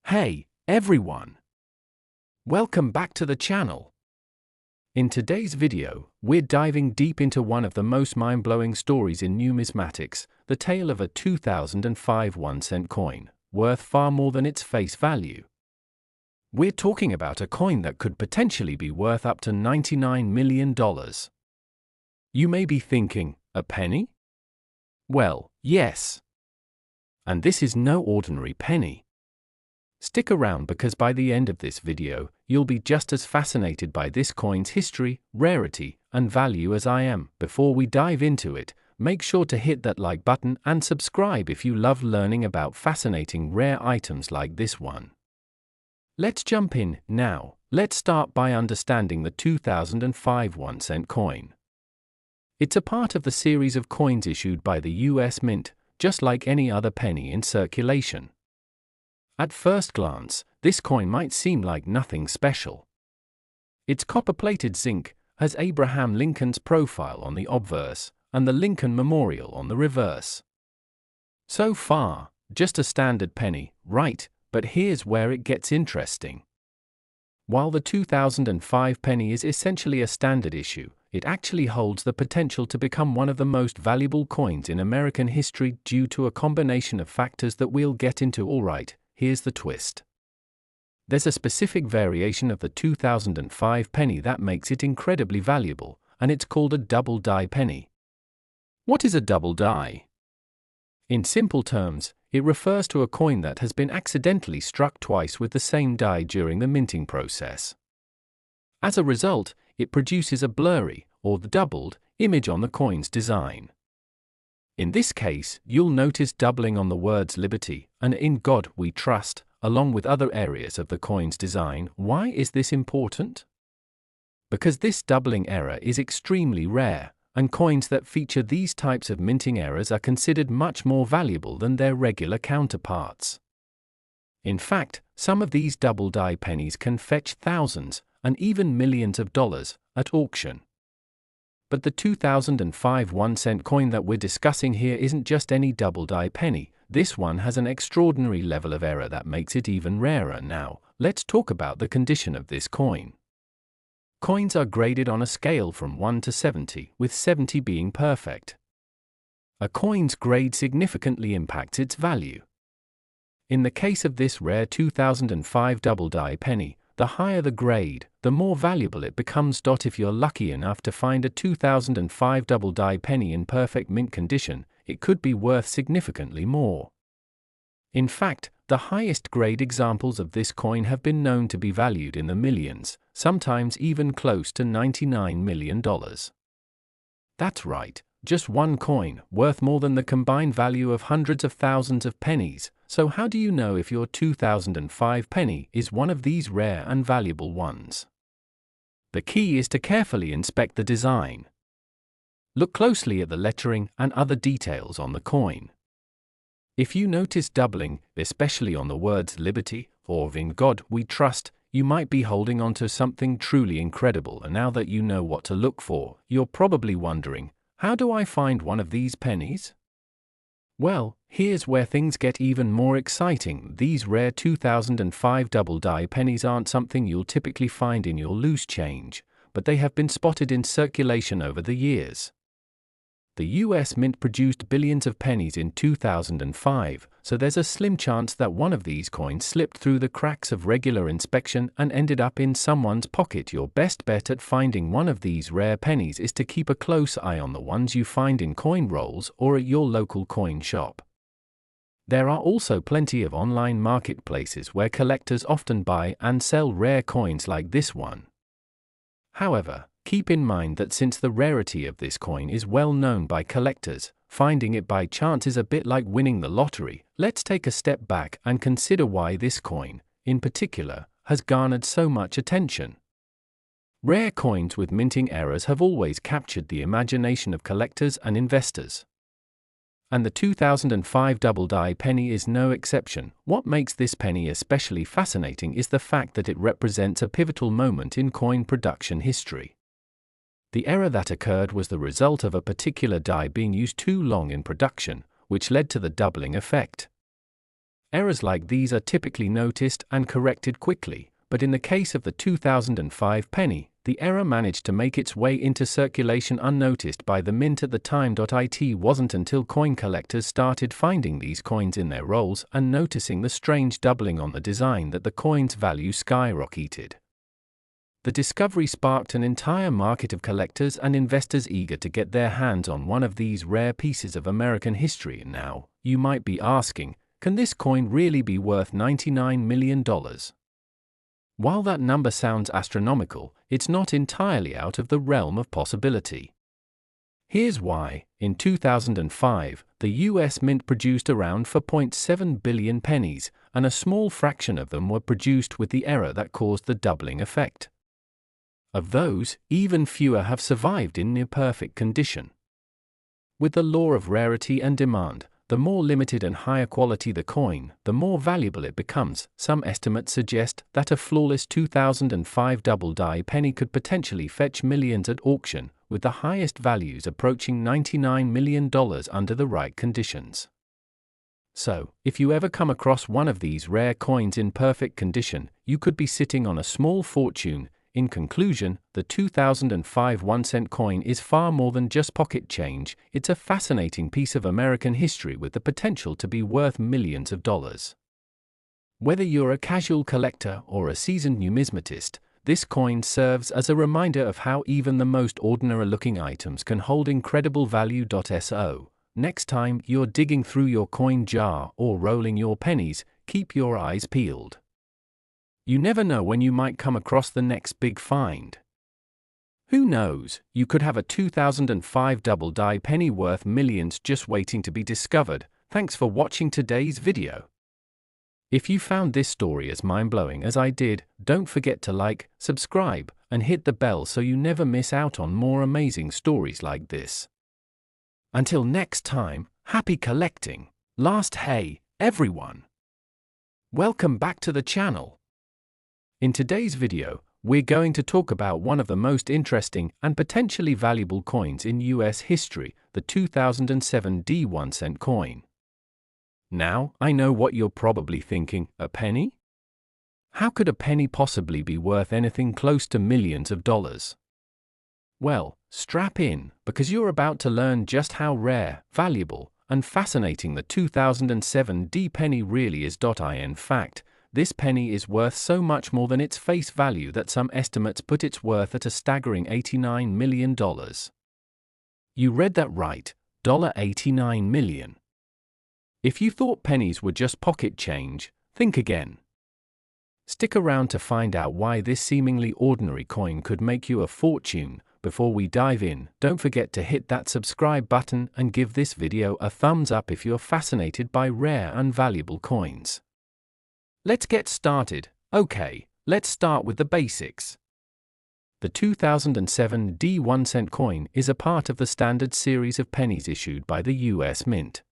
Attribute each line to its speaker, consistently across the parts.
Speaker 1: Hey, everyone! Welcome back to the channel. In today's video, we're diving deep into one of the most mind-blowing stories in numismatics, the tale of a 2005 1-cent coin, worth far more than its face value. We're talking about a coin that could potentially be worth up to $99 million. You may be thinking, a penny? Well, yes. And this is no ordinary penny. Stick around because by the end of this video, you'll be just as fascinated by this coin's history, rarity, and value as I am. Before we dive into it, make sure to hit that like button and subscribe if you love learning about fascinating rare items like this one. Let's jump in now. Let's start by understanding the 2005 1-cent coin. It's a part of the series of coins issued by the US Mint, just like any other penny in circulation. At first glance, this coin might seem like nothing special. It's copper-plated zinc, has Abraham Lincoln's profile on the obverse, and the Lincoln Memorial on the reverse. So far, just a standard penny, right? But here's where it gets interesting. While the 2005 penny is essentially a standard issue, it actually holds the potential to become one of the most valuable coins in American history due to a combination of factors that we'll get into. Alright, here's the twist. There's a specific variation of the 2005 penny that makes it incredibly valuable, and it's called a double die penny. What is a double die? In simple terms, it refers to a coin that has been accidentally struck twice with the same die during the minting process. As a result, it produces a blurry, or doubled, image on the coin's design. In this case, you'll notice doubling on the words liberty and in God we trust, along with other areas of the coin's design. Why is this important? Because this doubling error is extremely rare, and coins that feature these types of minting errors are considered much more valuable than their regular counterparts. In fact, some of these double die pennies can fetch thousands, and even millions of dollars, at auction. But the 2005 1-cent coin that we're discussing here isn't just any double die penny. This one has an extraordinary level of error that makes it even rarer. Now, let's talk about the condition of this coin. Coins are graded on a scale from 1 to 70, with 70 being perfect. A coin's grade significantly impacts its value. In the case of this rare 2005 double die penny, the higher the grade, the more valuable it becomes. If you're lucky enough to find a 2005 double die penny in perfect mint condition, it could be worth significantly more. In fact, the highest grade examples of this coin have been known to be valued in the millions, sometimes even close to $99 million. That's right, just one coin, worth more than the combined value of hundreds of thousands of pennies. So how do you know if your 2005 penny is one of these rare and valuable ones? The key is to carefully inspect the design. Look closely at the lettering and other details on the coin. If you notice doubling, especially on the words liberty or in God we trust, you might be holding on to something truly incredible. And now that you know what to look for, you're probably wondering, how do I find one of these pennies? Well, here's where things get even more exciting. These rare 2005 double die pennies aren't something you'll typically find in your loose change, but they have been spotted in circulation over the years. The US Mint produced billions of pennies in 2005, so there's a slim chance that one of these coins slipped through the cracks of regular inspection and ended up in someone's pocket. Your best bet at finding one of these rare pennies is to keep a close eye on the ones you find in coin rolls or at your local coin shop. There are also plenty of online marketplaces where collectors often buy and sell rare coins like this one. However, keep in mind that since the rarity of this coin is well known by collectors, finding it by chance is a bit like winning the lottery. Let's take a step back and consider why this coin, in particular, has garnered so much attention. Rare coins with minting errors have always captured the imagination of collectors and investors. And the 2005 double die penny is no exception. What makes this penny especially fascinating is the fact that it represents a pivotal moment in coin production history. The error that occurred was the result of a particular die being used too long in production, which led to the doubling effect. Errors like these are typically noticed and corrected quickly, but in the case of the 2005 penny, the error managed to make its way into circulation unnoticed by the mint at the time. It wasn't until coin collectors started finding these coins in their rolls and noticing the strange doubling on the design that the coin's value skyrocketed. The discovery sparked an entire market of collectors and investors eager to get their hands on one of these rare pieces of American history. And now, you might be asking, can this coin really be worth $99 million? While that number sounds astronomical, it's not entirely out of the realm of possibility. Here's why. In 2005, the US Mint produced around 4.7 billion pennies, and a small fraction of them were produced with the error that caused the doubling effect. Of those, even fewer have survived in near-perfect condition. With the law of rarity and demand, the more limited and higher quality the coin, the more valuable it becomes. Some estimates suggest that a flawless 2005 double-die penny could potentially fetch millions at auction, with the highest values approaching $99 million under the right conditions. So, if you ever come across one of these rare coins in perfect condition, you could be sitting on a small fortune. In conclusion, the 2005 1-cent coin is far more than just pocket change. It's a fascinating piece of American history with the potential to be worth millions of dollars. Whether you're a casual collector or a seasoned numismatist, this coin serves as a reminder of how even the most ordinary-looking items can hold incredible value. So, next time you're digging through your coin jar or rolling your pennies, keep your eyes peeled. You never know when you might come across the next big find. Who knows, you could have a 2005 double-die penny worth millions just waiting to be discovered. Thanks for watching today's video. If you found this story as mind-blowing as I did, don't forget to like, subscribe, and hit the bell so you never miss out on more amazing stories like this. Until next time, happy collecting. Hey, everyone. Welcome back to the channel. In today's video, we're going to talk about one of the most interesting and potentially valuable coins in US history, the 2007 1-cent coin. Now, I know what you're probably thinking, a penny? How could a penny possibly be worth anything close to millions of dollars? Well, strap in, because you're about to learn just how rare, valuable, and fascinating the 2007 penny really is. In fact, this penny is worth so much more than its face value that some estimates put its worth at a staggering $89 million. You read that right, $89 million. If you thought pennies were just pocket change, think again. Stick around to find out why this seemingly ordinary coin could make you a fortune. Before we dive in, don't forget to hit that subscribe button and give this video a thumbs up if you're fascinated by rare and valuable coins. Let's get started. Okay, let's start with the basics. The 2007 1-cent coin is a part of the standard series of pennies issued by the US Mint.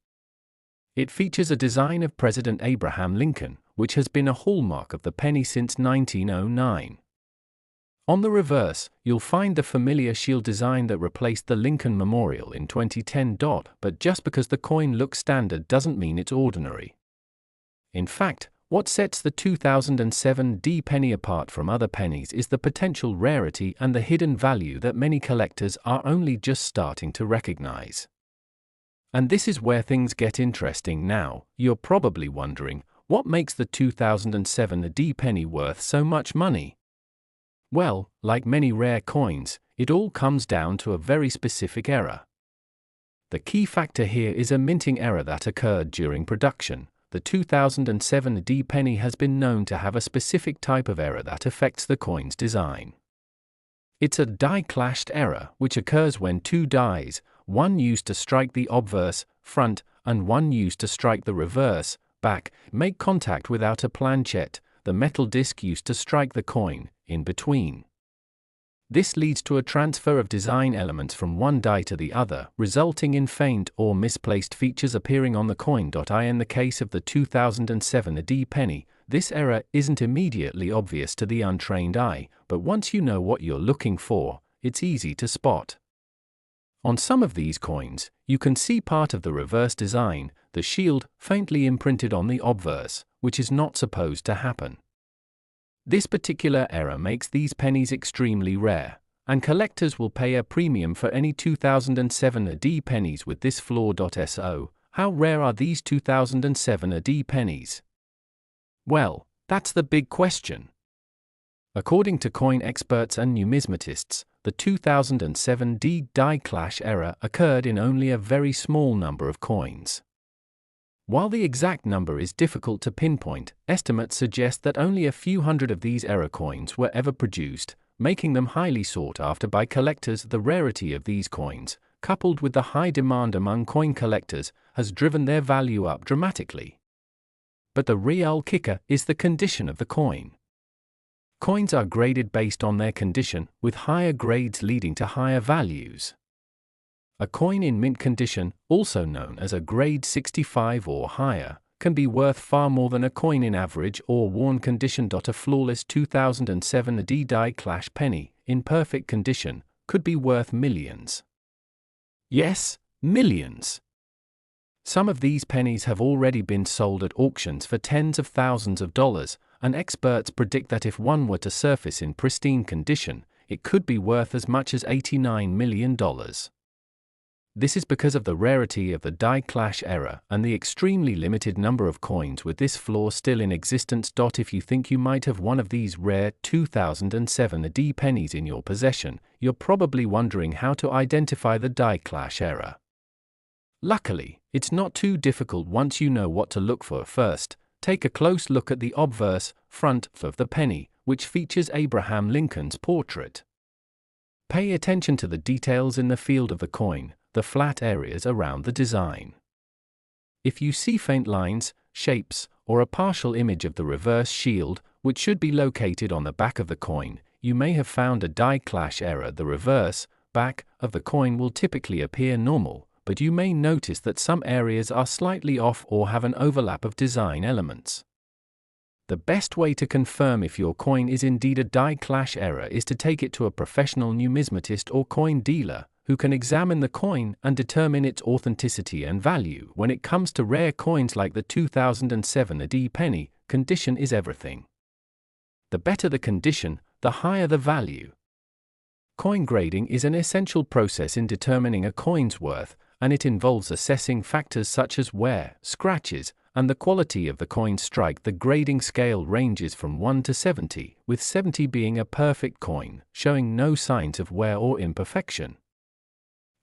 Speaker 1: It features a design of President Abraham Lincoln, which has been a hallmark of the penny since 1909. On the reverse, you'll find the familiar shield design that replaced the Lincoln Memorial in 2010. But just because the coin looks standard doesn't mean it's ordinary. In fact, what sets the 2007 penny apart from other pennies is the potential rarity and the hidden value that many collectors are only just starting to recognize. And this is where things get interesting now. You're probably wondering, what makes the 2007 penny worth so much money? Well, like many rare coins, it all comes down to a very specific error. The key factor here is a minting error that occurred during production. The 2007 penny has been known to have a specific type of error that affects the coin's design. It's a die-clashed error, which occurs when two dies, one used to strike the obverse, front, and one used to strike the reverse, back, make contact without a planchet, the metal disc used to strike the coin, in between. This leads to a transfer of design elements from one die to the other, resulting in faint or misplaced features appearing on the coin. In the case of the 2007 penny, this error isn't immediately obvious to the untrained eye, but once you know what you're looking for, it's easy to spot. On some of these coins, you can see part of the reverse design, the shield, faintly imprinted on the obverse, which is not supposed to happen. This particular error makes these pennies extremely rare, and collectors will pay a premium for any 2007 AD pennies with this flaw. So, how rare are these 2007 AD pennies? Well, that's the big question. According to coin experts and numismatists, the 2007 die clash error occurred in only a very small number of coins. While the exact number is difficult to pinpoint, estimates suggest that only a few hundred of these error coins were ever produced, making them highly sought after by collectors. The rarity of these coins, coupled with the high demand among coin collectors, has driven their value up dramatically. But the real kicker is the condition of the coin. Coins are graded based on their condition, with higher grades leading to higher values. A coin in mint condition, also known as a grade 65 or higher, can be worth far more than a coin in average or worn condition. A flawless 2007 AD die clash penny, in perfect condition, could be worth millions. Yes, millions. Some of these pennies have already been sold at auctions for tens of thousands of dollars, and experts predict that if one were to surface in pristine condition, it could be worth as much as $89 million. This is because of the rarity of the die clash error and the extremely limited number of coins with this flaw still in existence. If you think you might have one of these rare 2007 AD pennies in your possession, you're probably wondering how to identify the die clash error. Luckily, it's not too difficult once you know what to look for. First, take a close look at the obverse, front, of the penny, which features Abraham Lincoln's portrait. Pay attention to the details in the field of the coin, the flat areas around the design. If you see faint lines, shapes, or a partial image of the reverse shield, which should be located on the back of the coin, you may have found a die clash error. The reverse, back, of the coin will typically appear normal, but you may notice that some areas are slightly off or have an overlap of design elements. The best way to confirm if your coin is indeed a die clash error is to take it to a professional numismatist or coin dealer, who can examine the coin and determine its authenticity and value. When it comes to rare coins like the 2007 AD penny, condition is everything. The better the condition, the higher the value. Coin grading is an essential process in determining a coin's worth, and it involves assessing factors such as wear, scratches, and the quality of the coin strike. The grading scale ranges from 1 to 70, with 70 being a perfect coin, showing no signs of wear or imperfection.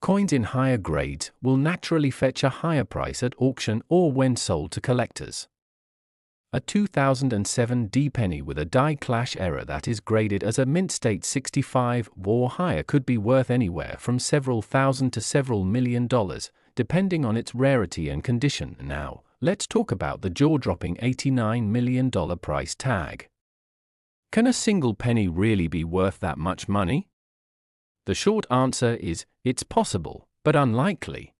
Speaker 1: Coins in higher grades will naturally fetch a higher price at auction or when sold to collectors. A 2007 D penny with a die clash error that is graded as a mint state 65 or higher could be worth anywhere from several thousand to several $1 million, depending on its rarity and condition. Now, let's talk about the jaw-dropping $89 million price tag. Can a single penny really be worth that much money? The short answer is, it's possible, but unlikely.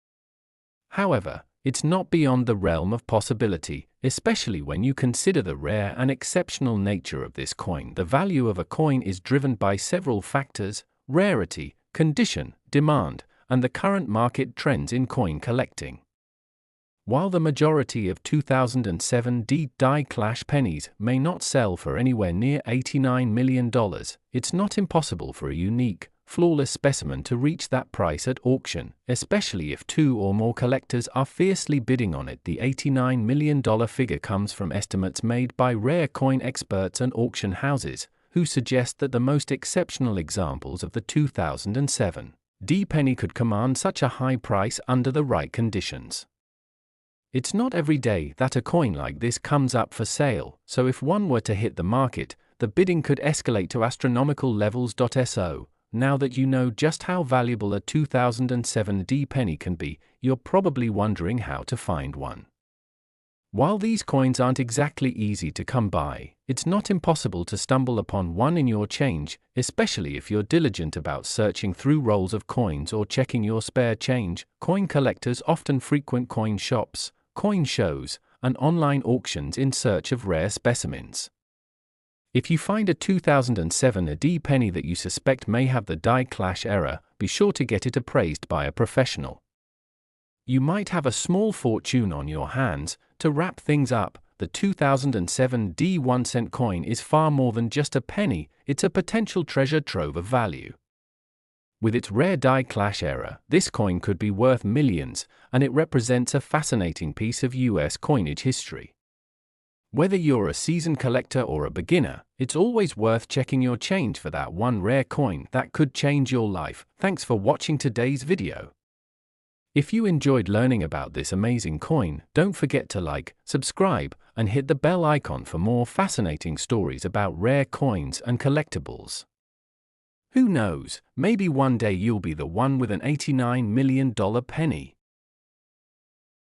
Speaker 1: However, it's not beyond the realm of possibility, especially when you consider the rare and exceptional nature of this coin. The value of a coin is driven by several factors: rarity, condition, demand, and the current market trends in coin collecting. While the majority of 2007 D die clash pennies may not sell for anywhere near $89 million, it's not impossible for a unique, flawless specimen to reach that price at auction, especially if two or more collectors are fiercely bidding on it. The $89 million figure comes from estimates made by rare coin experts and auction houses, who suggest that the most exceptional examples of the 2007 D penny could command such a high price under the right conditions. It's not every day that a coin like this comes up for sale, so if one were to hit the market, the bidding could escalate to astronomical levels. So, now that you know just how valuable a 2007 D penny can be, you're probably wondering how to find one. While these coins aren't exactly easy to come by, it's not impossible to stumble upon one in your change, especially if you're diligent about searching through rolls of coins or checking your spare change. Coin collectors often frequent coin shops, coin shows, and online auctions in search of rare specimens. If you find a 2007 AD penny that you suspect may have the die clash error, be sure to get it appraised by a professional. You might have a small fortune on your hands. To wrap things up, the 2007 D1 cent coin is far more than just a penny, it's a potential treasure trove of value. With its rare die clash error, this coin could be worth millions, and it represents a fascinating piece of US coinage history. Whether you're a seasoned collector or a beginner, it's always worth checking your change for that one rare coin that could change your life. Thanks for watching today's video. If you enjoyed learning about this amazing coin, don't forget to like, subscribe, and hit the bell icon for more fascinating stories about rare coins and collectibles. Who knows, maybe one day you'll be the one with an $89 million penny.